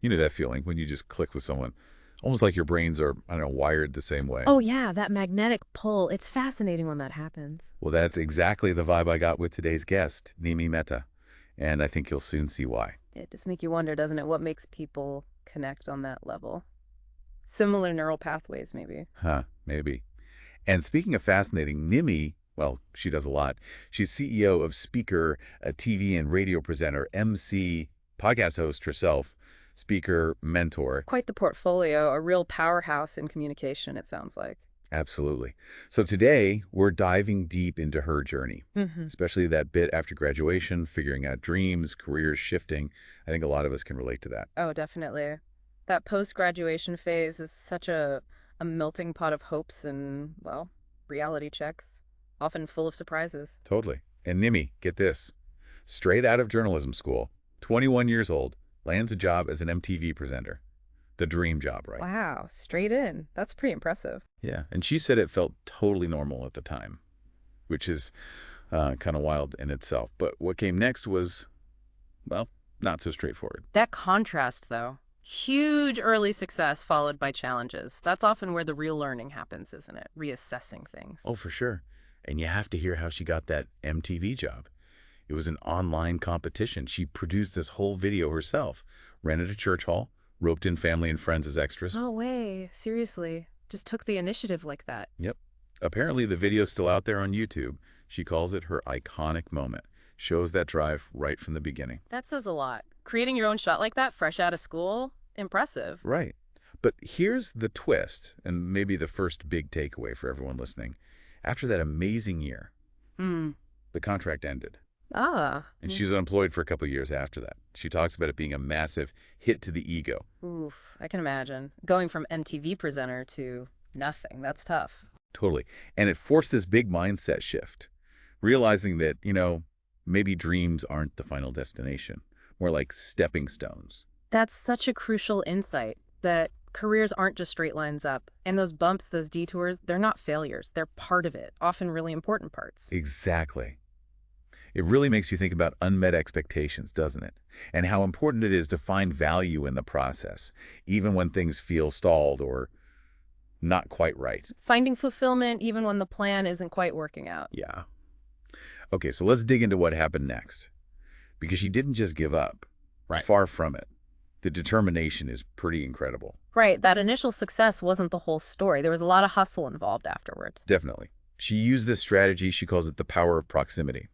You know that feeling when you just click with someone, almost like your brains are, I don't know, wired the same way. Oh, yeah, that magnetic pull. It's fascinating when that happens. Well, that's exactly the vibe I got with today's guest, Nimi Mehta, and I think you'll soon see why. It just makes you wonder, doesn't it? What makes people connect on that level? Similar neural pathways, maybe. Huh, maybe. And speaking of fascinating, Nimi, well, she does a lot. She's CEO of Speaker, a TV and radio presenter, MC, podcast host herself, speaker, mentor. Quite the portfolio, a real powerhouse in communication, it sounds like. Absolutely. So today, we're diving deep into her journey, Hmm. especially that bit after graduation, figuring out dreams, careers shifting. I think a lot of us can relate to that. Oh, definitely. That post-graduation phase is such a melting pot of hopes and, well, reality checks, often full of surprises. Totally. And Nimi, get this. Straight out of journalism school, 21 years old, lands a job as an MTV presenter. The dream job, right? Wow, straight in. That's pretty impressive. Yeah. And she said it felt totally normal at the time, which is kind of wild in itself. But what came next was, well, not so straightforward. That contrast, though. Huge early success followed by challenges. That's often where the real learning happens, isn't it? Reassessing things. Oh, for sure. And you have to hear how she got that MTV job. It was an online competition. She produced this whole video herself, rented a church hall, roped in family and friends as extras. No way. Seriously. Just took the initiative like that. Yep. Apparently, the video's still out there on YouTube. She calls it her iconic moment. Shows that drive right from the beginning. That says a lot. Creating your own shot like that, fresh out of school, impressive. Right. But here's the twist, and maybe the first big takeaway for everyone listening. After that amazing year, Hmm. the contract ended, Ah. and she's unemployed for a couple of years after that. She talks about it being a massive hit to the ego. Oof. I can imagine. Going from MTV presenter to nothing. That's tough. Totally. And it forced this big mindset shift, realizing that, maybe dreams aren't the final destination, more like stepping stones. That's such a crucial insight that careers aren't just straight lines up. And those bumps, those detours, they're not failures. They're part of it, often really important parts. Exactly. It really makes you think about unmet expectations, doesn't it? And how important it is to find value in the process, even when things feel stalled or not quite right. Finding fulfillment even when the plan isn't quite working out. Yeah. Okay, so let's dig into what happened next. Because she didn't just give up. Right. Far from it. The determination is pretty incredible. Right, that initial success wasn't the whole story. There was a lot of hustle involved afterward. Definitely. She used this strategy, she calls it the power of proximity.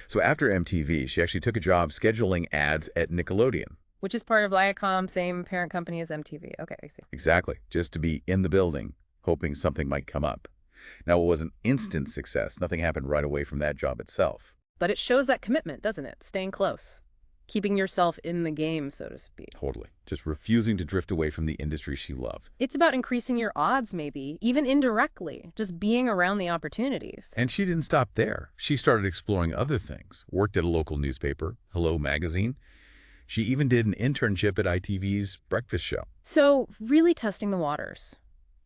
So after MTV, she actually took a job scheduling ads at Nickelodeon. Which is part of Viacom, same parent company as MTV. Okay, I see. Exactly. Just to be in the building, hoping something might come up. Now, it was an instant success. Nothing happened right away from that job itself. But it shows that commitment, doesn't it? Staying close. Keeping yourself in the game, so to speak. Totally. Just refusing to drift away from the industry she loved. It's about increasing your odds, maybe, even indirectly, just being around the opportunities. And she didn't stop there. She started exploring other things. Worked at a local newspaper, Hello Magazine. She even did an internship at ITV's breakfast show. So, really testing the waters.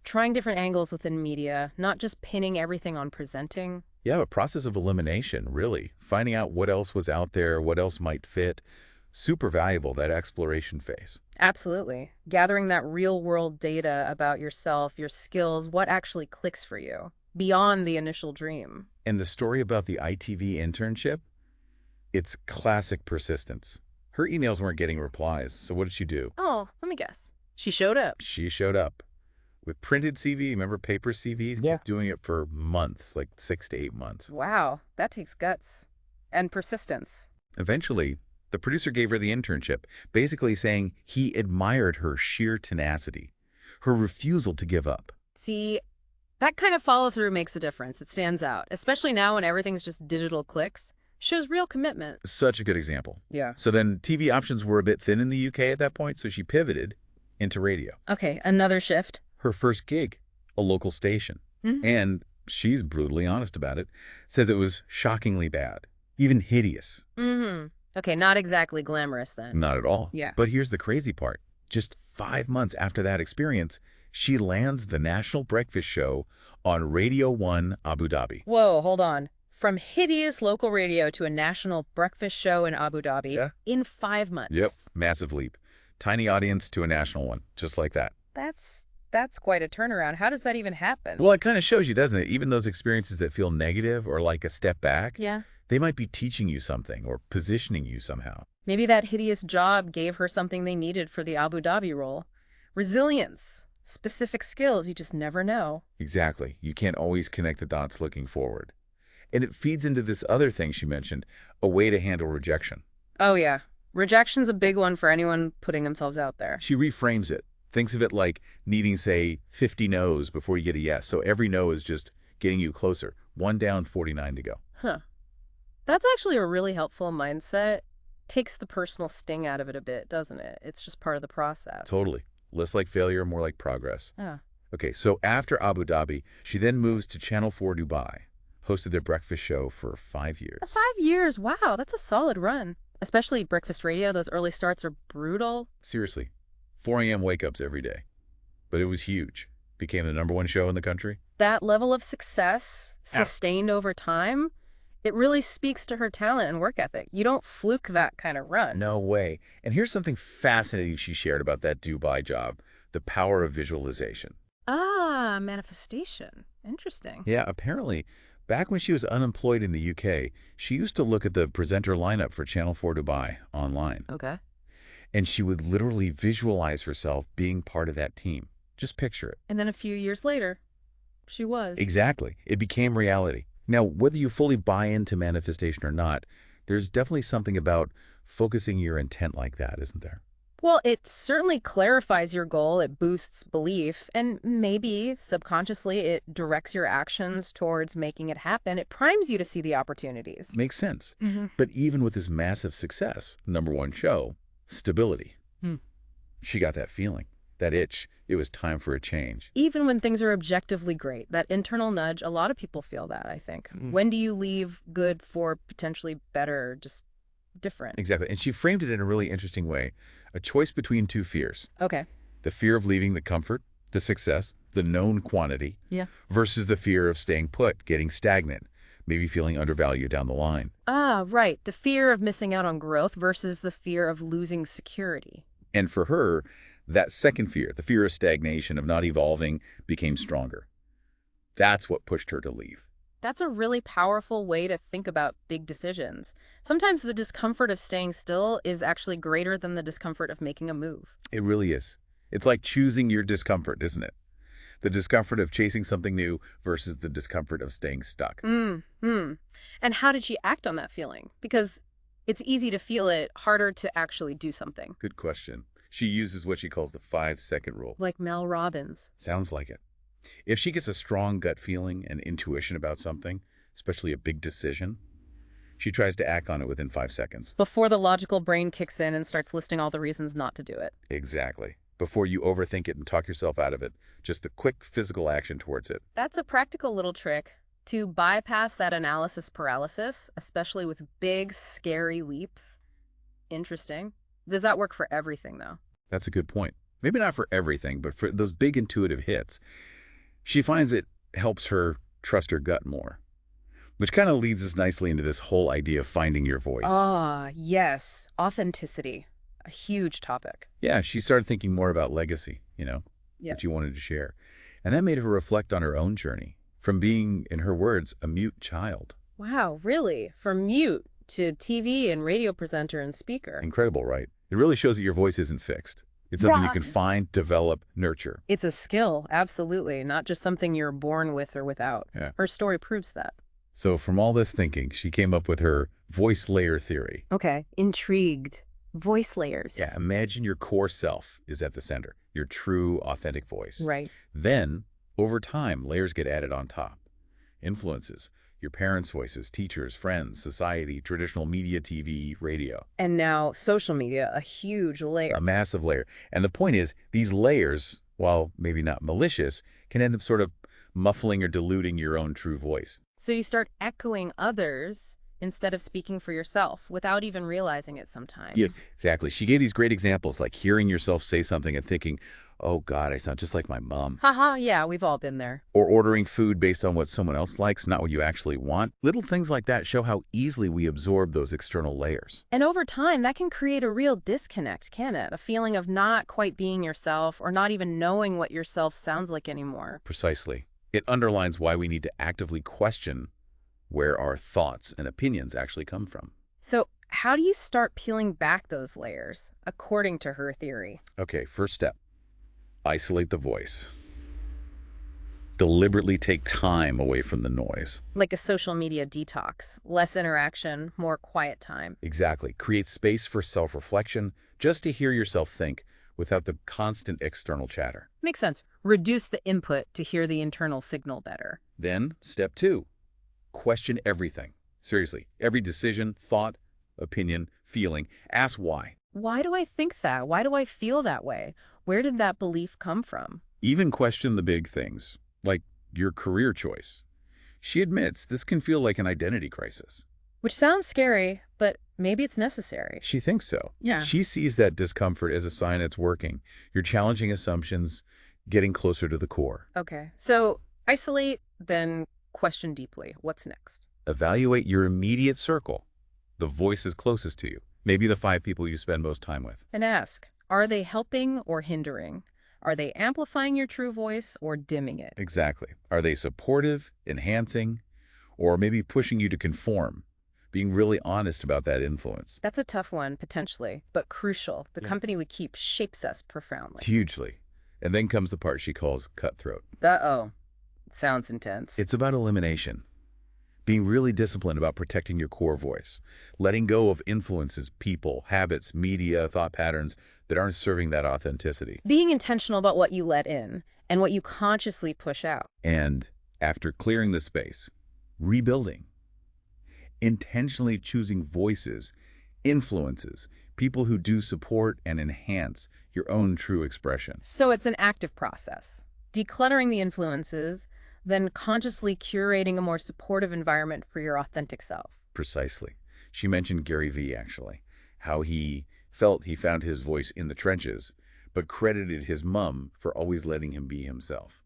Trying different angles within media, not just pinning everything on presenting. Yeah, a process of elimination, really. Finding out what else was out there, what else might fit. Super valuable, that exploration phase. Absolutely. Gathering that real-world data about yourself, your skills, what actually clicks for you, beyond the initial dream. And the story about the ITV internship? It's classic persistence. Her emails weren't getting replies, so what did she do? Oh, let me guess. She showed up. She showed up. With printed CV, remember paper CVs? Yeah. Kept doing it for months, like 6 to 8 months. Wow, that takes guts. And persistence. Eventually, the producer gave her the internship, basically saying he admired her sheer tenacity, her refusal to give up. See, that kind of follow-through makes a difference. It stands out, especially now when everything's just digital clicks. Shows real commitment. Such a good example. Yeah. So then TV options were a bit thin in the UK at that point, so she pivoted into radio. Okay, another shift. Her first gig, a local station. Mhm. And she's brutally honest about it, says it was shockingly bad, even hideous. Mm-hmm. Okay, not exactly glamorous then. Not at all. Yeah. But here's the crazy part. Just 5 months after that experience, she lands the national breakfast show on Radio 1 Abu Dhabi. Whoa, hold on. From hideous local radio to a national breakfast show in Abu Dhabi Yeah. in 5 months. Yep, massive leap. Tiny audience to a national one, just like that. That's quite a turnaround. How does that even happen? Well, it kind of shows you, doesn't it? Even those experiences that feel negative or like a step back, Yeah. they might be teaching you something or positioning you somehow. Maybe that hideous job gave her something they needed for the Abu Dhabi role. Resilience, specific skills, you just never know. Exactly. You can't always connect the dots looking forward. And it feeds into this other thing she mentioned, a way to handle rejection. Oh, yeah. Rejection's a big one for anyone putting themselves out there. She reframes it, thinks of it like needing, say, 50 no's before you get a yes. So every no is just getting you closer. One down, 49 to go. Huh. That's actually a really helpful mindset. Takes the personal sting out of it a bit, doesn't it? It's just part of the process. Totally. Less like failure, more like progress. Ah. Okay, so after Abu Dhabi, she then moves to Channel 4 Dubai, hosted their breakfast show for 5 years. 5 years, wow, that's a solid run. Especially breakfast radio, those early starts are brutal. Seriously, 4 a.m. wake-ups every day. But it was huge. Became the #1 show in the country. That level of success, sustained over time, it really speaks to her talent and work ethic. You don't fluke that kind of run. No way. And here's something fascinating she shared about that Dubai job, the power of visualization. Ah, manifestation. Interesting. Yeah, apparently, back when she was unemployed in the UK, she used to look at the presenter lineup for Channel 4 Dubai online. Okay. And she would literally visualize herself being part of that team. Just picture it. And then a few years later, she was. Exactly. It became reality. Now, whether you fully buy into manifestation or not, there's definitely something about focusing your intent like that, isn't there? Well, it certainly clarifies your goal, it boosts belief, and maybe subconsciously it directs your actions towards making it happen. It primes you to see the opportunities. Makes sense. Mhm. But even with this massive success, #1 show, stability. Hmm. She got that feeling, that itch. It was time for a change. Even when things are objectively great, that internal nudge, a lot of people feel that, I think. When do you leave good for potentially better, just different? Exactly. And she framed it in a really interesting way. A choice between two fears. Okay. The fear of leaving the comfort, the success, the known quantity, Yeah. versus the fear of staying put, getting stagnant, maybe feeling undervalued down the line. Ah, right. The fear of missing out on growth versus the fear of losing security. And for her, that second fear, the fear of stagnation, of not evolving, became stronger. That's what pushed her to leave. That's a really powerful way to think about big decisions. Sometimes the discomfort of staying still is actually greater than the discomfort of making a move. It really is. It's like choosing your discomfort, isn't it? The discomfort of chasing something new versus the discomfort of staying stuck. And how did she act on that feeling? Because it's easy to feel it, harder to actually do something. Good question. She uses what she calls the 5-second rule. Like Mel Robbins. Sounds like it. If she gets a strong gut feeling and intuition about something, especially a big decision, she tries to act on it within 5 seconds. Before the logical brain kicks in and starts listing all the reasons not to do it. Exactly. Before you overthink it and talk yourself out of it, just a quick physical action towards it. That's a practical little trick to bypass that analysis paralysis, especially with big, scary leaps. Interesting. Does that work for everything, though? That's a good point. Maybe not for everything, but for those big intuitive hits, she finds it helps her trust her gut more. Which kind of leads us nicely into this whole idea of finding your voice. Ah, yes. Authenticity. A huge topic. Yeah, she started thinking more about legacy, Yeah. what you wanted to share. And that made her reflect on her own journey, from being, in her words, a mute child. Wow, really? From mute to TV and radio presenter and speaker. Incredible, right? It really shows that your voice isn't fixed. It's something you can find, develop, nurture. It's a skill, absolutely, not just something you're born with or without. Yeah. Her story proves that. So from all this thinking, she came up with her voice layer theory. Okay, intrigued. Voice layers. Yeah, imagine your core self is at the center, your true, authentic voice. Right. Then, over time, layers get added on top. Influences, your parents' voices, teachers, friends, society, traditional media, TV, radio. And now social media, a huge layer. A massive layer. And the point is, these layers, while maybe not malicious, can end up sort of muffling or diluting your own true voice. So you start echoing others instead of speaking for yourself without even realizing it sometimes. Yeah, exactly. She gave these great examples, like hearing yourself say something and thinking, Oh God, I sound just like my mom. Haha, yeah, we've all been there. Or ordering food based on what someone else likes, not what you actually want. Little things like that show how easily we absorb those external layers. And over time, that can create a real disconnect, can it? A feeling of not quite being yourself or not even knowing what yourself sounds like anymore. Precisely. It underlines why we need to actively question where our thoughts and opinions actually come from. So, how do you start peeling back those layers, according to her theory? Okay, first step. Isolate the voice. Deliberately take time away from the noise. Like a social media detox, less interaction, more quiet time. Exactly. Create space for self-reflection, just to hear yourself think without the constant external chatter. Makes sense. Reduce the input to hear the internal signal better. Then, step 2. Question everything. Seriously, every decision, thought, opinion, feeling. Ask why. Why do I think that? Why do I feel that way? Where did that belief come from? Even question the big things, like your career choice. She admits this can feel like an identity crisis. Which sounds scary, but maybe it's necessary. She thinks so. Yeah. She sees that discomfort as a sign it's working. You're challenging assumptions, getting closer to the core. Okay, so isolate, then question deeply. What's next? Evaluate your immediate circle, the voices closest to you, maybe the 5 people you spend most time with. And ask, are they helping or hindering? Are they amplifying your true voice or dimming it? Exactly. Are they supportive, enhancing, or maybe pushing you to conform? Being really honest about that influence. That's a tough one, potentially, but crucial. The Yeah. company we keep shapes us profoundly. Hugely. And then comes the part she calls cutthroat. Uh-oh. Sounds intense. It's about elimination. Being really disciplined about protecting your core voice. Letting go of influences, people, habits, media, thought patterns that aren't serving that authenticity. Being intentional about what you let in and what you consciously push out. And after clearing the space, rebuilding. Intentionally choosing voices, influences, people who do support and enhance your own true expression. So it's an active process. Decluttering the influences, then consciously curating a more supportive environment for your authentic self. Precisely. She mentioned Gary Vee, actually, how he felt he found his voice in the trenches, but credited his mom for always letting him be himself.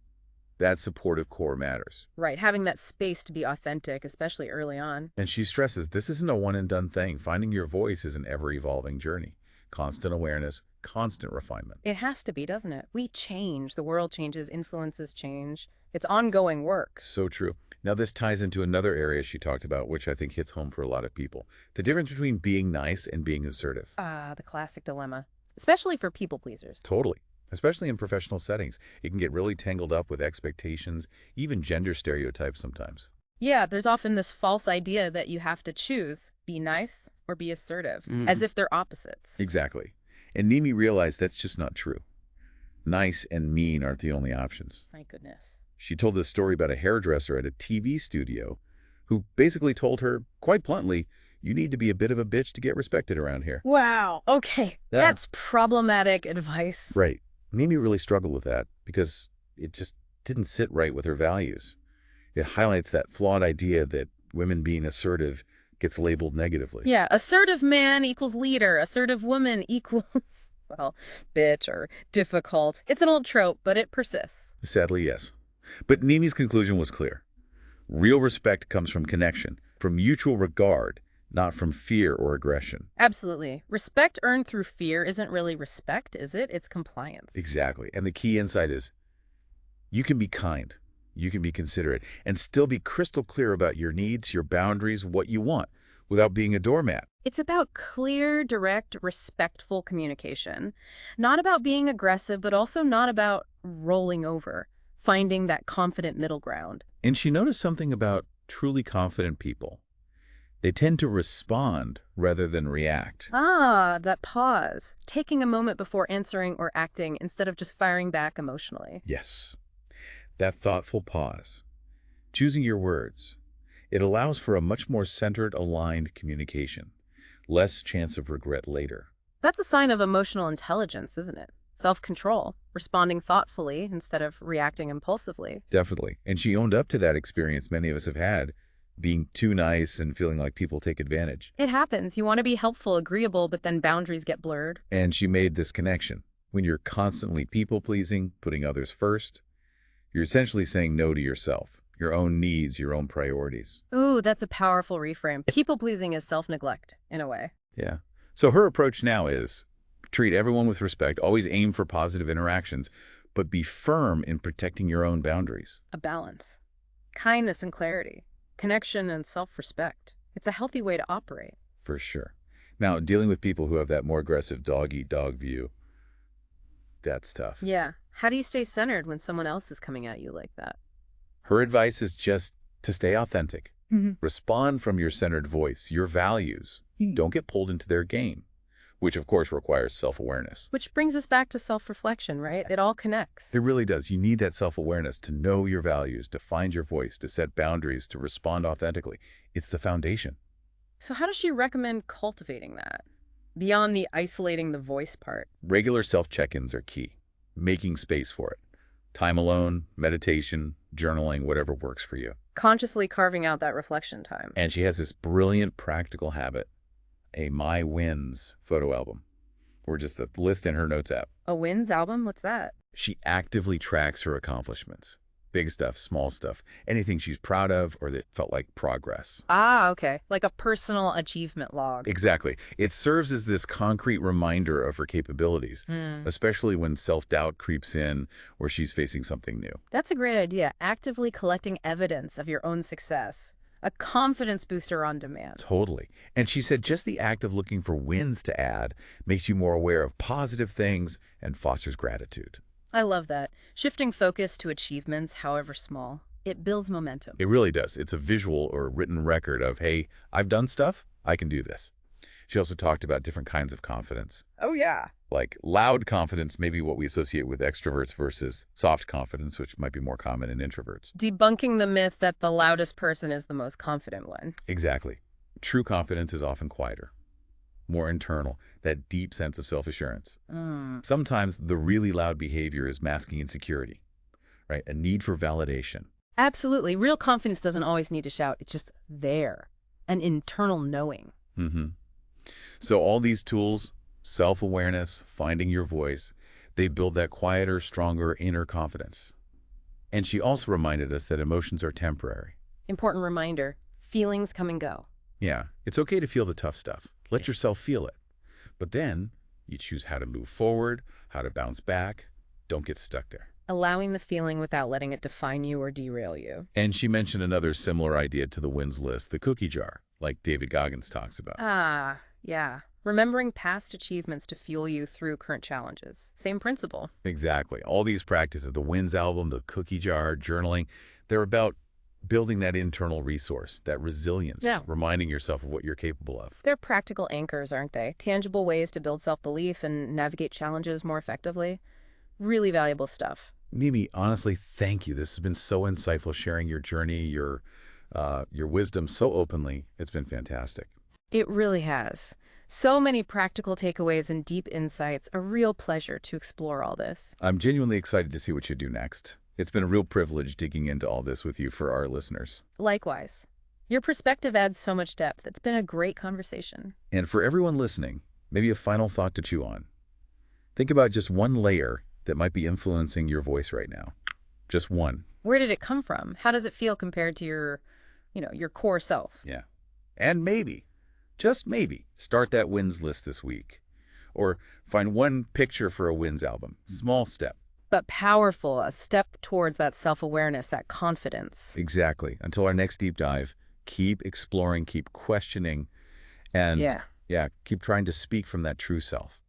That supportive core matters. Right, having that space to be authentic, especially early on. And she stresses this isn't a one-and-done thing. Finding your voice is an ever-evolving journey. Constant awareness, constant refinement. It has to be, doesn't it? We change, the world changes, influences change. It's ongoing work. So true. Now this ties into another area she talked about, which I think hits home for a lot of people. The difference between being nice and being assertive. Ah, the classic dilemma. Especially for people pleasers. Totally. Especially in professional settings. It can get really tangled up with expectations, even gender stereotypes sometimes. Yeah, there's often this false idea that you have to choose, be nice or be assertive, as if they're opposites. Exactly. And Nimi realized that's just not true. Nice and mean aren't the only options. My goodness. She told this story about a hairdresser at a TV studio who basically told her, quite bluntly, you need to be a bit of a bitch to get respected around here. Wow, okay. Yeah. That's problematic advice. Right. Mimi really struggled with that because it just didn't sit right with her values. It highlights that flawed idea that women being assertive gets labeled negatively. Yeah, assertive man equals leader, assertive woman equals, well, bitch or difficult. It's an old trope, but it persists. Sadly, yes. But Nimi's conclusion was clear. Real respect comes from connection, from mutual regard, not from fear or aggression. Absolutely. Respect earned through fear isn't really respect, is it? It's compliance. Exactly. And the key insight is you can be kind, you can be considerate, and still be crystal clear about your needs, your boundaries, what you want, without being a doormat. It's about clear, direct, respectful communication. Not about being aggressive, but also not about rolling over, finding that confident middle ground. And she noticed something about truly confident people. They tend to respond rather than react. Ah, that pause. Taking a moment before answering or acting instead of just firing back emotionally. Yes, that thoughtful pause. Choosing your words. It allows for a much more centered, aligned communication. Less chance of regret later. That's a sign of emotional intelligence, isn't it? Self-control, responding thoughtfully instead of reacting impulsively. Definitely. And she owned up to that experience many of us have had, being too nice and feeling like people take advantage. It happens. You want to be helpful, agreeable, but then boundaries get blurred. And she made this connection. When you're constantly people-pleasing, putting others first, you're essentially saying no to yourself, your own needs, your own priorities. Ooh, that's a powerful reframe. People-pleasing is self-neglect, in a way. Yeah. So her approach now is treat everyone with respect, always aim for positive interactions, but be firm in protecting your own boundaries. A balance. Kindness and clarity. Connection and self-respect. It's a healthy way to operate. For sure. Now, dealing with people who have that more aggressive dog-eat-dog view, that's tough. Yeah. How do you stay centered when someone else is coming at you like that? Her advice is just to stay authentic. Respond from your centered voice, your values. Don't get pulled into their game, which of course requires self-awareness. Which brings us back to self-reflection, right? It all connects. It really does. You need that self-awareness to know your values, to find your voice, to set boundaries, to respond authentically. It's the foundation. So how does she recommend cultivating that? Beyond the isolating the voice part. Regular self-check-ins are key. Making space for it. Time alone, meditation, journaling, whatever works for you. Consciously carving out that reflection time. And she has this brilliant practical habit, a My Wins photo album, or just a list in her notes app. A wins album? What's that? She actively tracks her accomplishments. Big stuff, small stuff, anything she's proud of or that felt like progress. Ah, okay. Like a personal achievement log. Exactly. It serves as this concrete reminder of her capabilities, especially when self-doubt creeps in or she's facing something new. That's a great idea. Actively collecting evidence of your own success. A confidence booster on demand. Totally. And she said just the act of looking for wins to add makes you more aware of positive things and fosters gratitude. I love that. Shifting focus to achievements, however small, it builds momentum. It really does. It's a visual or written record of, hey, I've done stuff, I can do this. She also talked about different kinds of confidence. Oh, yeah. Like loud confidence, maybe what we associate with extroverts versus soft confidence, which might be more common in introverts. Debunking the myth that the loudest person is the most confident one. Exactly. True confidence is often quieter, more internal, that deep sense of self-assurance. Sometimes the really loud behavior is masking insecurity, right? A need for validation. Absolutely. Real confidence doesn't always need to shout. It's just there. An internal knowing. So all these tools, self-awareness, finding your voice, they build that quieter, stronger inner confidence. And she also reminded us that emotions are temporary. Important reminder. Feelings come and go. Yeah, it's okay to feel the tough stuff. Let yourself feel it. But then you choose how to move forward, how to bounce back. Don't get stuck there. Allowing the feeling without letting it define you or derail you. And she mentioned another similar idea to the wins list, the cookie jar, like David Goggins talks about. Ah, yeah. Remembering past achievements to fuel you through current challenges. Same principle. Exactly. All these practices, the wins album, the cookie jar, journaling, they're about building that internal resource, that resilience, reminding yourself of what you're capable of. They're practical anchors, aren't they? Tangible ways to build self-belief and navigate challenges more effectively. Really valuable stuff. Mimi, honestly, thank you. This has been so insightful, sharing your journey, your wisdom so openly. It's been fantastic. It really has. So many practical takeaways and deep insights. A real pleasure to explore all this. I'm genuinely excited to see what you do next. It's been a real privilege digging into all this with you for our listeners. Likewise. Your perspective adds so much depth. It's been a great conversation. And for everyone listening, maybe a final thought to chew on. Think about just one layer that might be influencing your voice right now. Just one. Where did it come from? How does it feel compared to your core self? Yeah. And maybe, just maybe, start that wins list this week. Or find one picture for a wins album. Small step. But powerful, a step towards that self-awareness, that confidence. Exactly. Until our next deep dive, keep exploring, keep questioning, and keep trying to speak from that true self.